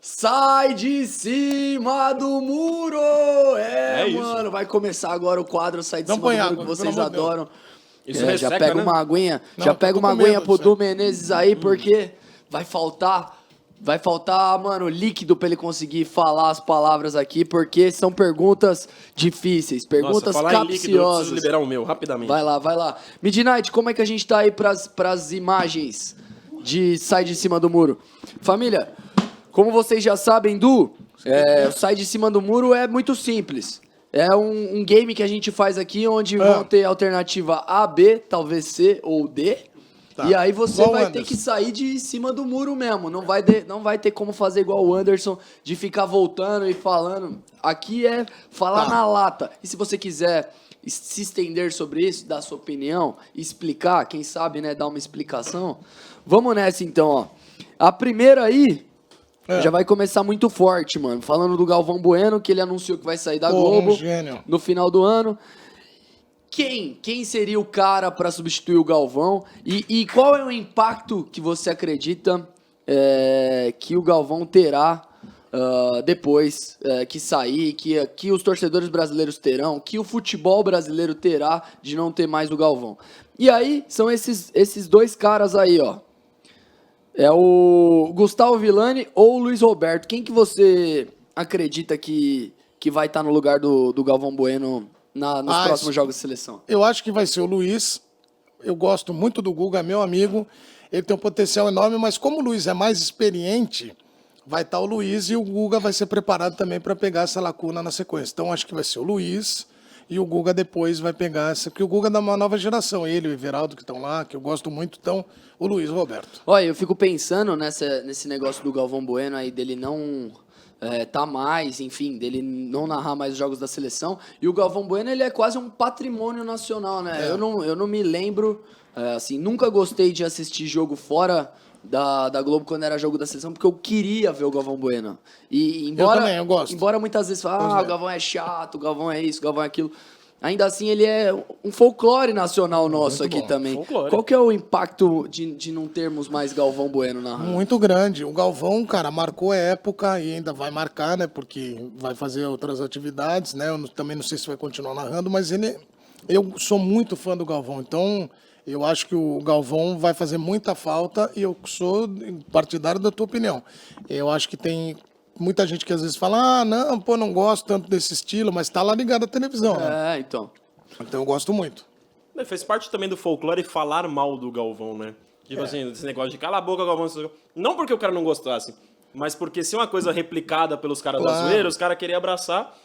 Sai de cima do muro! É isso. Mano, vai começar agora o quadro Sai de Não cima põe do muro água, que vocês pelo amor de Deus. adoram. Isso Já resseca, pega né? uma aguinha, Não, já eu pega tô uma com aguinha medo pro disso aí. Du Menezes aí, porque vai faltar, mano, líquido pra ele conseguir falar as palavras aqui, porque são perguntas difíceis, perguntas Nossa, falar em líquido, eu preciso capciosas. liberar o meu, rapidamente. Vai lá. Midnight, como é que a gente tá aí pras imagens de Sai de Cima do Muro? Família, como vocês já sabem, o Sai de Cima do Muro é muito simples. É um game que a gente faz aqui, onde vão ter alternativa A, B, talvez C ou D. Tá. E aí você Igual vai o ter Anderson. que sair de cima do muro mesmo. Não vai ter como fazer igual o Anderson, de ficar voltando e falando. Aqui é falar na lata. E se você quiser se estender sobre isso, dar sua opinião, explicar, quem sabe, né, dar uma explicação. Vamos nessa então, ó. A primeira aí já vai começar muito forte, mano. Falando do Galvão Bueno, que ele anunciou que vai sair da Globo um gênio. no final do ano. Quem seria o cara para substituir o Galvão? E qual é o impacto que você acredita que o Galvão terá depois que sair, que os torcedores brasileiros terão, que o futebol brasileiro terá de não ter mais o Galvão? E aí, são esses dois caras aí, ó. É o Gustavo Villani ou o Luiz Roberto. Quem que você acredita que vai estar no lugar do Galvão Bueno nos próximos jogos de seleção? Eu acho que vai ser o Luiz. Eu gosto muito do Guga, é meu amigo. Ele tem um potencial enorme, mas como o Luiz é mais experiente, vai estar o Luiz e o Guga vai ser preparado também para pegar essa lacuna na sequência. Então acho que vai ser o Luiz e o Guga depois vai pegar essa, porque o Guga é da uma nova geração, ele e o Everaldo que estão lá, que eu gosto muito, então o Luiz Roberto. Olha, eu fico pensando nesse negócio do Galvão Bueno aí, dele não tá mais, enfim, dele não narrar mais os jogos da seleção. E o Galvão Bueno, ele é quase um patrimônio nacional, né? Eu não me lembro, assim, nunca gostei de assistir jogo fora da Globo quando era jogo da seleção, porque eu queria ver o Galvão Bueno. E embora, também, eu gosto. Embora muitas vezes falem, o Galvão é chato, o Galvão é isso, o Galvão é aquilo. Ainda assim, ele é um folclore nacional nosso Muito aqui bom, também. folclore. Qual que é o impacto de não termos mais Galvão Bueno narrando? Muito grande. O Galvão, cara, marcou a época e ainda vai marcar, né? Porque vai fazer outras atividades, né? Também não sei se vai continuar narrando, mas eu sou muito fã do Galvão, então eu acho que o Galvão vai fazer muita falta e eu sou partidário da tua opinião. Eu acho que tem muita gente que às vezes fala, não gosto tanto desse estilo, mas tá lá ligado à televisão, né? Então. Então eu gosto muito. Fez parte também do folclore falar mal do Galvão, né? Tipo assim, esse negócio de cala a boca, Galvão. Não porque o cara não gostasse, mas porque se é uma coisa replicada pelos caras da zoeira, os caras queriam abraçar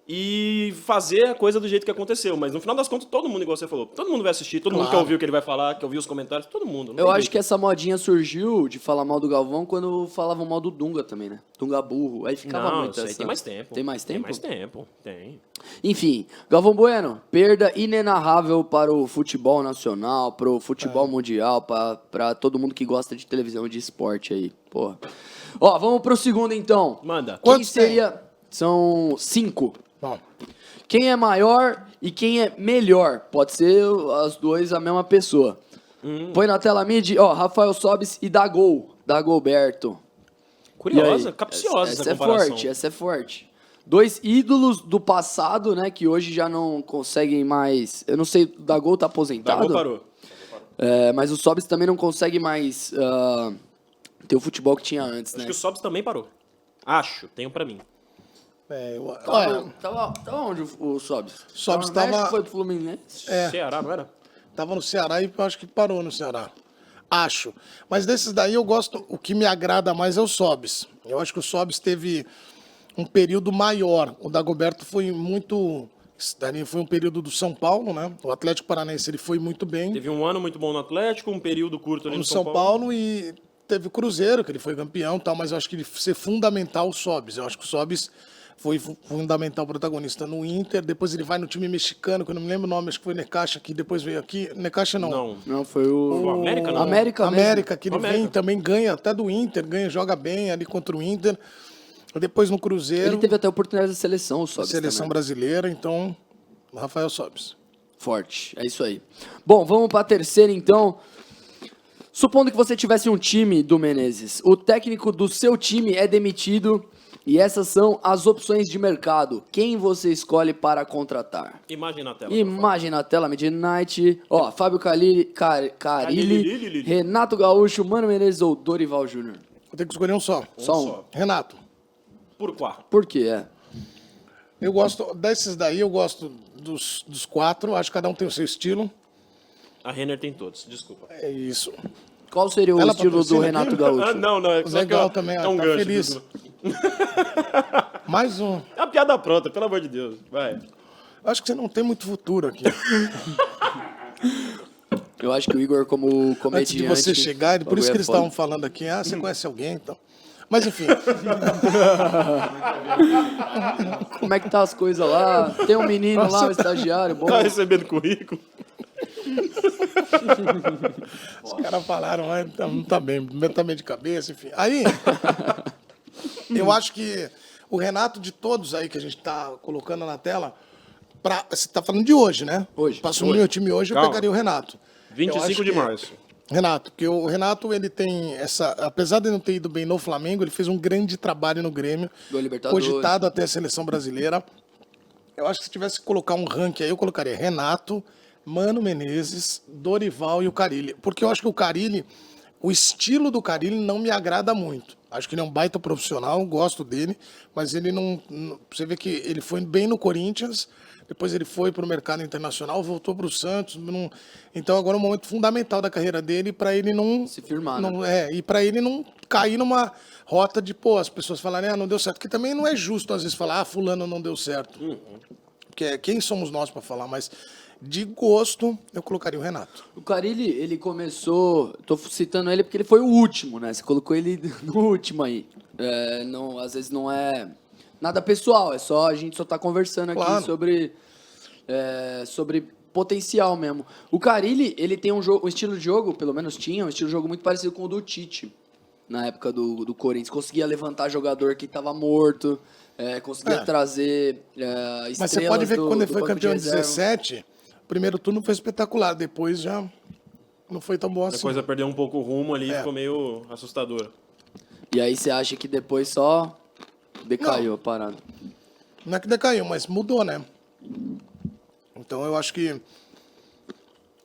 e fazer a coisa do jeito que aconteceu. Mas no final das contas, todo mundo, igual você falou, todo mundo vai assistir, todo mundo quer ouvir o que ele vai falar, quer ouvir os comentários, todo mundo. Eu acho que essa modinha surgiu de falar mal do Galvão quando falavam mal do Dunga também, né? Dunga burro. Aí ficava Não, muito isso aí essa... tem mais tempo. Tem mais tempo? Tem mais tempo, tem. Enfim, Galvão Bueno, perda inenarrável para o futebol nacional, para o futebol mundial, para todo mundo que gosta de televisão, de esporte aí. Porra. Ó, vamos pro segundo então. Manda. Quem Quantos seria... São 5. Bom, Quem é maior e quem é melhor? Pode ser as duas a mesma pessoa. Põe na tela mid, ó, Rafael Sobis e Dagolberto. Curiosa, E aí? capciosa essa essa é comparação. forte, essa é forte. Dois ídolos do passado, né, que hoje já não conseguem mais... Eu não sei, o Dagol tá aposentado? Dagol parou. Mas o Sobis também não consegue mais ter o futebol que tinha antes, Acho né? que o Sobs também parou. Acho, tenho pra mim. Tava onde o Sobis? Sobis Tava no México, tava- foi pro Fluminense? Ceará, não era? tava no Ceará e eu acho que parou no Ceará. Acho. Mas desses daí eu gosto, o que me agrada mais é o Sobis. Eu acho que o Sobis teve um período maior. O Dagoberto foi muito... Isso daí foi um período do São Paulo, né? O Atlético Paranaense ele foi muito bem Teve um ano muito bom no Atlético, um período curto ali no São Paulo e teve o Cruzeiro, que ele foi campeão e tal, mas eu acho que ele ser fundamental o Sobis. Eu acho que o Sobis foi fundamental protagonista no Inter, depois ele vai no time mexicano, que eu não me lembro o nome, acho que foi Necaxa, que depois veio aqui. Necaxa não. Não. Não, foi o... América, não? América mesmo. América, que ele América. vem também, ganha até do Inter, joga bem ali contra o Inter. Depois no Cruzeiro, Ele teve até a oportunidade da seleção, o Sobis seleção também. brasileira, então, Rafael Sobis. Forte, é isso aí. Bom, vamos pra terceira então. Supondo que você tivesse um time do Menezes, o técnico do seu time é demitido e essas são as opções de mercado. Quem você escolhe para contratar? Imagem na tela. Imagem na tela, Midnight. Ó, Fábio Carilli, Renato Gaúcho, Mano Menezes ou Dorival Júnior? Eu tenho que escolher um só. Só um. Renato. Por qual? Por quê? Eu gosto desses daí, eu gosto dos 4. Acho que cada um tem o seu estilo. A Renner tem todos, desculpa. É isso. Qual seria o Ela estilo do patrocina Renato aqui? Gaúcho? Ah, não, é só Legal que também, é um tá gancho. feliz. Dudu. Mais um. É uma piada pronta, pelo amor de Deus. Vai. Acho que você não tem muito futuro aqui. Eu acho que o Igor, como comediante... Antes de você chegar, por isso que eles foda. estavam falando aqui, você conhece alguém, então. Mas enfim, Como é que tá as coisas lá? Tem um menino lá, um estagiário, bom. Tá recebendo currículo? os caras falaram, não tá bem, tá meio de cabeça, enfim. Aí, eu acho que o Renato, de todos aí que a gente tá colocando na tela, você tá falando de hoje, né? Hoje. Pra assumir o time hoje, eu Calma. pegaria o Renato. Eu 25 acho de que- março. Renato, porque o Renato, ele tem essa... Apesar de não ter ido bem no Flamengo, ele fez um grande trabalho no Grêmio. Gol Libertadores. Cogitado até a seleção brasileira. Eu acho que se tivesse que colocar um ranking aí, eu colocaria Renato, Mano Menezes, Dorival e o Carille. Porque eu acho que o Carille, o estilo do Carille não me agrada muito. Acho que ele é um baita profissional, gosto dele, mas ele não... Você vê que ele foi bem no Corinthians, depois ele foi para o mercado internacional, voltou para o Santos. Então agora é um momento fundamental da carreira dele para ele não... Se firmar, E para ele não cair numa rota de, as pessoas falarem, não deu certo. Porque também não é justo, às vezes, falar, fulano não deu certo. Porque quem somos nós para falar? Mas de gosto, eu colocaria o Renato. O Carille, ele começou... Tô citando ele porque ele foi o último, né? Você colocou ele no último aí. Não, às vezes não é nada pessoal, a gente só tá conversando aqui Claro. sobre potencial mesmo. O Carille, ele tem um estilo de jogo, pelo menos tinha, um estilo de jogo muito parecido com o do Tite, na época do Corinthians. Conseguia levantar jogador que estava morto, conseguia trazer estrelas. Mas você pode ver que quando ele do foi banco de campeão em reserva. 17, o primeiro turno foi espetacular, depois já não foi tão bom A assim. coisa perdeu um pouco o rumo ali, ficou meio assustador. E aí você acha que depois só decaiu a parada. Não é que decaiu, mas mudou, né? Então eu acho que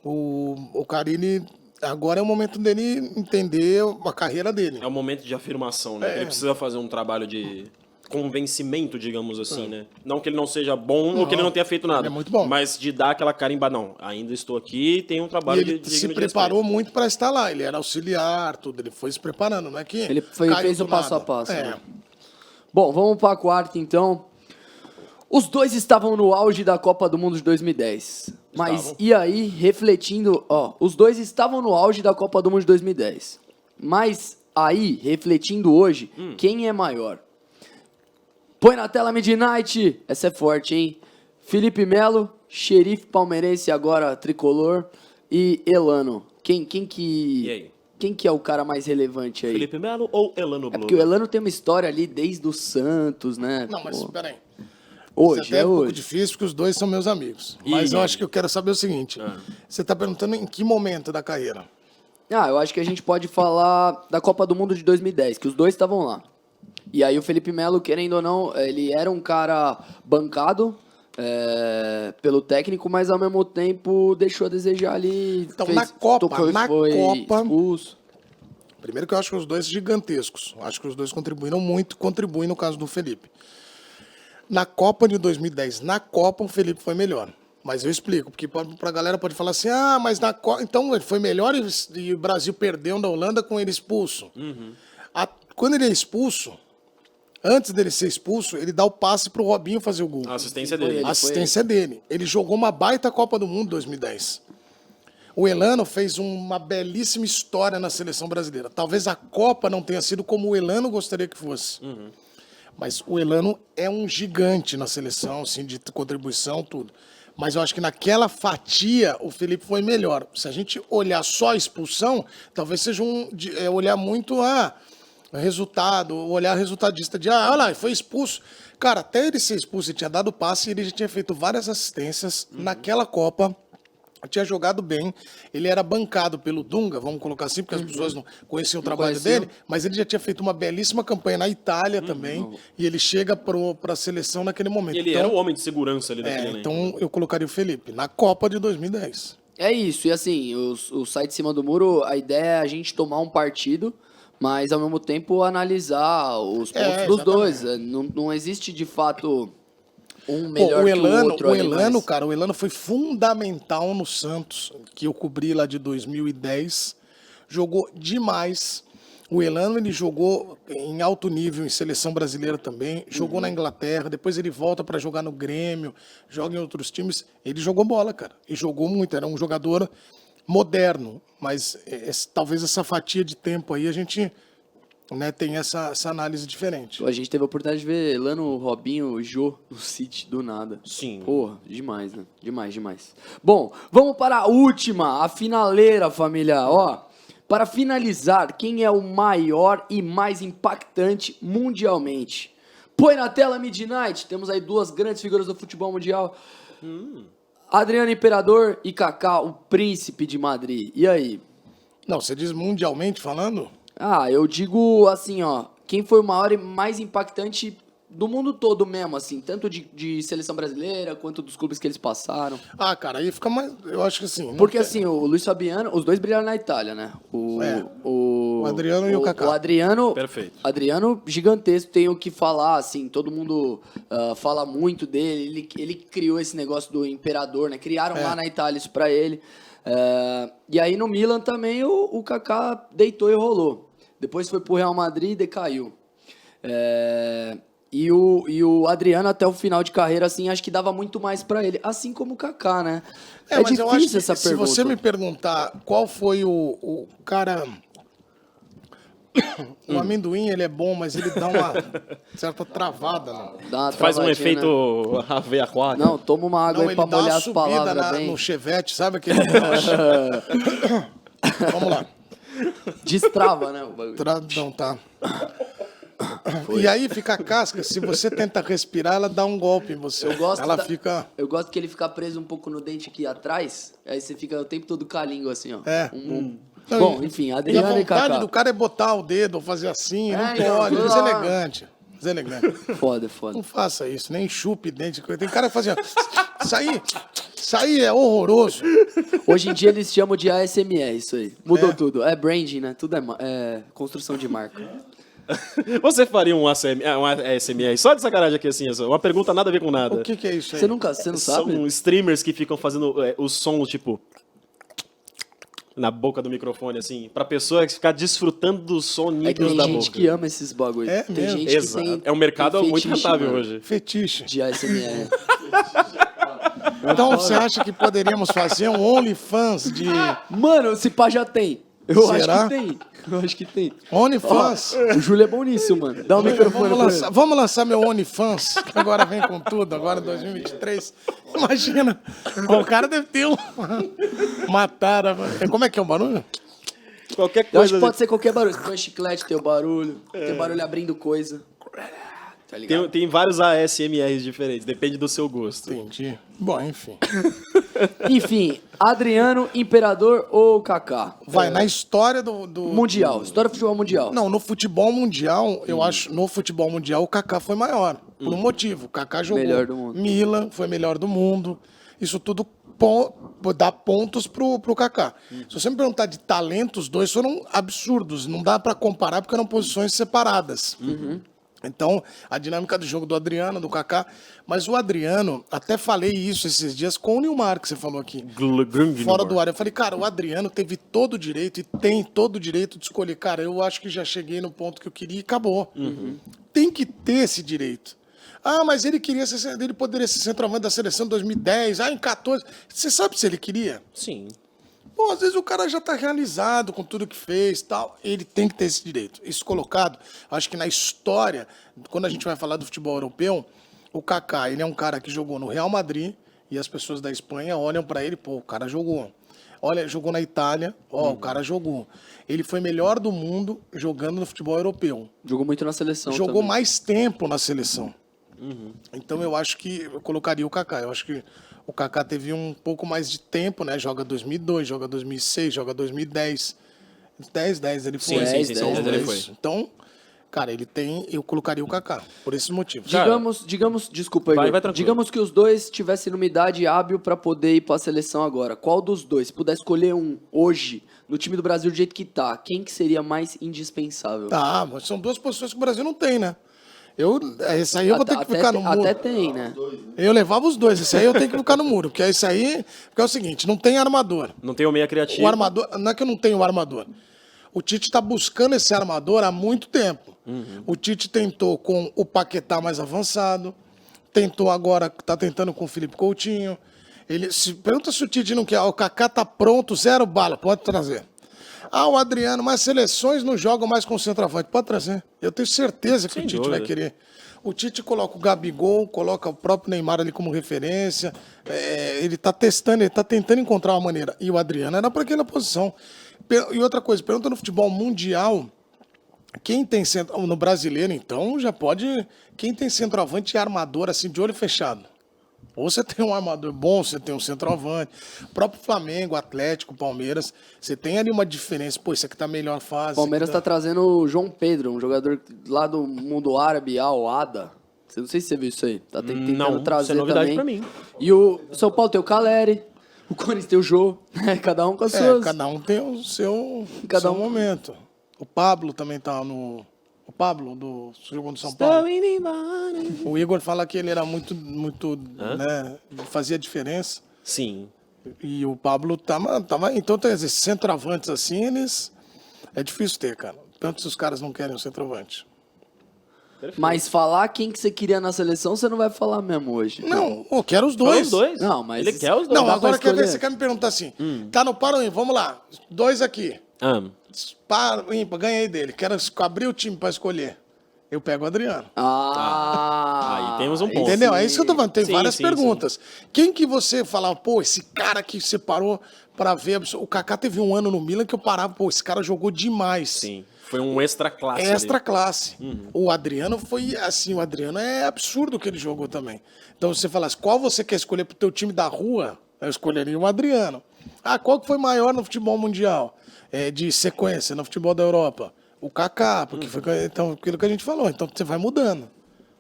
o Carille, agora é o momento dele entender a carreira dele. É um momento de afirmação, né? Ele precisa fazer um trabalho de convencimento, digamos assim, né? Não que ele não seja bom ou que ele não tenha feito nada. ele é muito bom. Mas de dar aquela carimbada, não, ainda estou aqui e tenho um E trabalho ele de se digno de preparou respeito. muito para estar lá. Ele era auxiliar, tudo. Ele foi se preparando, não é que Ele caiu fez do o passo nada. a passo. É. né? Bom, vamos para a quarta, então. Os dois estavam no auge da Copa do Mundo de 2010. Mas Estavam. e aí, refletindo... os dois estavam no auge da Copa do Mundo de 2010. Mas aí, refletindo hoje, quem é maior? Põe na tela, Midnight. Essa é forte, hein? Felipe Melo, xerife palmeirense, agora tricolor, e Elano. Quem que... E aí? Quem que é o cara mais relevante aí? Felipe Melo ou Elano Blue? Porque o Elano tem uma história ali desde o Santos, né? Não, mas Pô, peraí. hoje, Isso até é um pouco hoje. difícil, porque os dois são meus amigos. Mas eu acho que eu quero saber o seguinte. Você está perguntando em que momento da carreira? Eu acho que a gente pode falar da Copa do Mundo de 2010, que os dois estavam lá. E aí o Felipe Melo, querendo ou não, ele era um cara bancado pelo técnico, mas ao mesmo tempo deixou a desejar ali. Então, na Copa, foi Copa- expulso. Primeiro que eu acho que os dois gigantescos. Acho que os dois contribuíram muito, contribuem no caso do Felipe. Na Copa de 2010, na Copa o Felipe foi melhor. Mas eu explico, porque pra galera pode falar assim, mas na Copa... Então ele foi melhor e o Brasil perdeu da Holanda com ele expulso. Quando ele é expulso, antes dele ser expulso, ele dá o passe pro Robinho fazer o gol. A assistência Foi dele. ele. A assistência dele. Ele jogou uma baita Copa do Mundo em 2010. O Elano fez uma belíssima história na seleção brasileira. Talvez a Copa não tenha sido como o Elano gostaria que fosse. Mas o Elano é um gigante na seleção, assim, de contribuição, tudo. Mas eu acho que naquela fatia o Felipe foi melhor. Se a gente olhar só a expulsão, talvez seja olhar muito resultado, olhar resultadista de, olha lá, foi expulso. Cara, até ele ser expulso e tinha dado passe, ele já tinha feito várias assistências naquela Copa tinha jogado bem, ele era bancado pelo Dunga, vamos colocar assim, porque as pessoas não conheciam o trabalho conheciam. dele, mas ele já tinha feito uma belíssima campanha na Itália também, e ele chega para a seleção naquele momento. E ele era o homem de segurança ali daquele elenco. Então eu colocaria o Felipe na Copa de 2010. É isso, e assim, o site de cima do muro, a ideia é a gente tomar um partido, mas ao mesmo tempo analisar os pontos dos exatamente. dois. Não existe de fato um Pô, melhor que o outro. o ali, Elano, mas- cara, o Elano foi fundamental no Santos, que eu cobri lá de 2010. Jogou demais. O Elano, ele jogou em alto nível em seleção brasileira também. Jogou na Inglaterra, depois ele volta para jogar no Grêmio, joga em outros times. Ele jogou bola, cara. E jogou muito. Era um jogador moderno. Mas talvez essa fatia de tempo aí a gente, né, tem essa análise diferente. A gente teve a oportunidade de ver Elano, Robinho, Jô no City do nada. Sim. Porra, demais, né? Demais, demais. Bom, vamos para a última, a finaleira, família. Ó, para finalizar, quem é o maior e mais impactante mundialmente? Põe na tela Midnight. Temos aí duas grandes figuras do futebol mundial. Adriano Imperador e Kaká, o príncipe de Madrid. E aí? Não, você diz mundialmente falando? Ah, eu digo assim, ó, quem foi o maior e mais impactante do mundo todo mesmo, assim, tanto de seleção brasileira quanto dos clubes que eles passaram. Ah, cara, aí fica mais. Eu acho que assim. não Porque tem- assim, o Luiz Fabiano, os dois brilharam na Itália, né? O Adriano e o Kaká. O Adriano, Perfeito. Adriano gigantesco, tem o que falar, assim, todo mundo fala muito dele, ele criou esse negócio do imperador, né? Criaram lá na Itália isso pra ele. E aí no Milan também o Kaká deitou e rolou. Depois foi pro Real Madrid e decaiu. E o Adriano, até o final de carreira, assim, acho que dava muito mais pra ele. Assim como o Kaká, né? Mas eu acho que essa se pergunta. você me perguntar qual foi o cara. O amendoim, ele é bom, mas ele dá uma certa travada, né? Dá uma Faz um travadinha, né? efeito aveia aquática. Não, toma uma água Não, aí ele pra dá uma molhar as subida palavras bem. no chevette, sabe aquele. Vamos lá. Destrava, né? O bagulho. Não, tá. E aí fica a casca, se você tenta respirar, ela dá um golpe em você. Eu gosto ela da- fica. Eu gosto que ele fica preso um pouco no dente aqui atrás, aí você fica o tempo todo com a língua assim, ó. É. Bom, Não, enfim, E a Adriano e vontade Kaká. do cara é botar o dedo ou fazer assim, não então, pode, toda hora. deselegante. Deselegante. Foda, foda. Não faça isso, nem chupe dente. Tem cara que fazia. Isso aí é horroroso. Hoje em dia eles chamam de ASMR, isso aí. Mudou tudo. É branding, né? Tudo é construção de marca. Você faria um ASMR só de sacanagem aqui, assim, uma pergunta nada a ver com nada. O que é isso aí? Você não sabe? São streamers que ficam fazendo os sons, tipo, na boca do microfone, assim, pra pessoa ficar desfrutando dos É que sonidos tem da gente boca. que ama esses bagulho. É tem mesmo? gente Exato. que tem. É um mercado tem muito fetiche, rentável mano, hoje. Fetiche. De ASMR. Então você acha que poderíamos fazer um OnlyFans de. Mano, esse pá já tem. Eu Será? acho que tem. Eu acho que tem. OnlyFans? O Júlio é bom nisso, mano. Dá um microfone pra ele. Vamos lançar meu OnlyFans, que agora vem com tudo, agora 2023. Imagina, o cara deve ter uma tara. Como é que é o barulho? Qualquer Eu acho coisa. que pode ser qualquer barulho. Se põe chiclete, tem o barulho. Tem barulho abrindo coisa. Tá ligado? Tem vários ASMRs diferentes, depende do seu gosto. Entendi. Bom, enfim. Enfim, Adriano, Imperador ou Kaká? Vai, na história do... Mundial. História do futebol mundial. Não, no futebol mundial, eu acho, no futebol mundial o Kaká foi maior. Por um motivo. O Kaká jogou Melhor do mundo. Milan, foi melhor do mundo. Isso tudo dá pontos pro Kaká. Se você me perguntar de talento, os dois foram absurdos. Não dá pra comparar porque eram posições separadas. Então, a dinâmica do jogo do Adriano, do Kaká. Mas o Adriano, até falei isso esses dias com o Nilmar, que você falou aqui. Fora do ar. Eu falei, cara, o Adriano teve todo o direito e tem todo o direito de escolher. Cara, eu acho que já cheguei no ponto que eu queria e acabou. Tem que ter esse direito. Ah, mas ele poderia ser centroavante da seleção em 2010, em 14. Você sabe se ele queria? Sim. Pô, às vezes o cara já está realizado com tudo que fez, tal. Ele tem que ter esse direito. Isso colocado, acho que na história, quando a gente vai falar do futebol europeu, o Kaká, ele é um cara que jogou no Real Madrid e as pessoas da Espanha olham para ele, pô, o cara jogou. Olha, jogou na Itália, o cara jogou. Ele foi melhor do mundo jogando no futebol europeu. Jogou muito na seleção Jogou também. mais tempo na seleção. Então eu acho que eu colocaria o Kaká. Eu acho que O Kaká teve um pouco mais de tempo, né? Joga 2002, joga 2006, joga 2010. 10 ele foi. Sim, Então, 10 ele foi. Então, cara, eu colocaria o Kaká, por esses motivos. Cara, Digamos, desculpa, Igor. vai tranquilo. Digamos que os dois tivessem numa idade hábil pra poder ir pra seleção agora. Qual dos dois, se puder escolher um hoje, no time do Brasil do jeito que tá, quem que seria mais indispensável? Tá, mas são duas posições que o Brasil não tem, né? Esse aí eu vou ter que ficar no muro. Até tem, né? Eu levava os dois, esse aí eu tenho que ficar no muro, porque esse aí, porque é o seguinte, não tem armador. Não tem o meia criativo. O armador, não é que eu não tenho o armador. O Tite está buscando esse armador há muito tempo. O Tite tentou com o Paquetá mais avançado, tentou agora, está tentando com o Felipe Coutinho. Pergunta se o Tite não quer. O Kaká tá pronto, 0 bala, pode trazer. O Adriano, mas seleções não jogam mais com centroavante, pode trazer. Eu tenho certeza que Sem o Tite dúvida. vai querer. O Tite coloca o Gabigol, coloca o próprio Neymar ali como referência. Ele está testando, ele está tentando encontrar uma maneira. E o Adriano era para aquela posição. E outra coisa, pergunta no futebol mundial, quem tem no brasileiro, então, já pode. Quem tem centroavante e armador, assim, de olho fechado? Ou você tem um armador bom, você tem um centroavante. O próprio Flamengo, Atlético, Palmeiras, você tem ali uma diferença. Pô, esse aqui tá melhor fase. O Palmeiras tá trazendo o João Pedro, um jogador lá do mundo árabe, Al-Ada. Não sei se você viu isso aí. Tá tentando Não, trazer isso é novidade também. pra mim. E o São Paulo tem o Caleri, o Corinthians tem o Jô. Cada um com as suas... Cada um tem o seu, Cada seu um- momento. O Pablo também tá no... O Pablo, do segundo São Paulo. O Igor fala que ele era muito né, fazia diferença. Sim. E o Pablo tava então, esses centroavantes assim, eles... É difícil ter, cara. Tanto se os caras não querem um centroavante. Mas falar quem que você queria na seleção, você não vai falar mesmo hoje. Não, eu quero os Fala dois. os dois. Não, mas- Ele quer os dois. Não, dá agora pra quer ver, escolher. você quer me perguntar assim, tá no par ou ímpar? Vamos lá, 2 aqui. Par, ímpar, ganhei dele. Quero abrir o time pra escolher. Eu pego o Adriano. Ah, Aí temos um ponto. Entendeu? É isso que eu tô falando. Tem Sim, várias sim, perguntas. Quem que você falava, pô, esse cara que você parou pra ver... O Kaká teve um ano no Milan que eu parava, pô, esse cara jogou demais. Sim. Foi um extra classe. Extra ali. classe. O Adriano foi assim, o Adriano é absurdo o que ele jogou também. Então você falasse, qual você quer escolher pro teu time da rua? Eu escolheria o Adriano. Qual que foi maior no futebol mundial? De sequência, no futebol da Europa? O Kaká, porque foi então, aquilo que a gente falou. Então você vai mudando.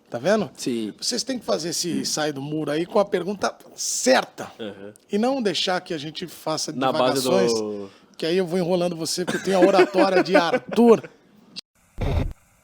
Tá vendo? Sim. Vocês têm que fazer esse sair do muro aí com a pergunta certa. E não deixar que a gente faça Na base divagações. do... Que aí eu vou enrolando você, porque eu tenho a oratória de Arthur.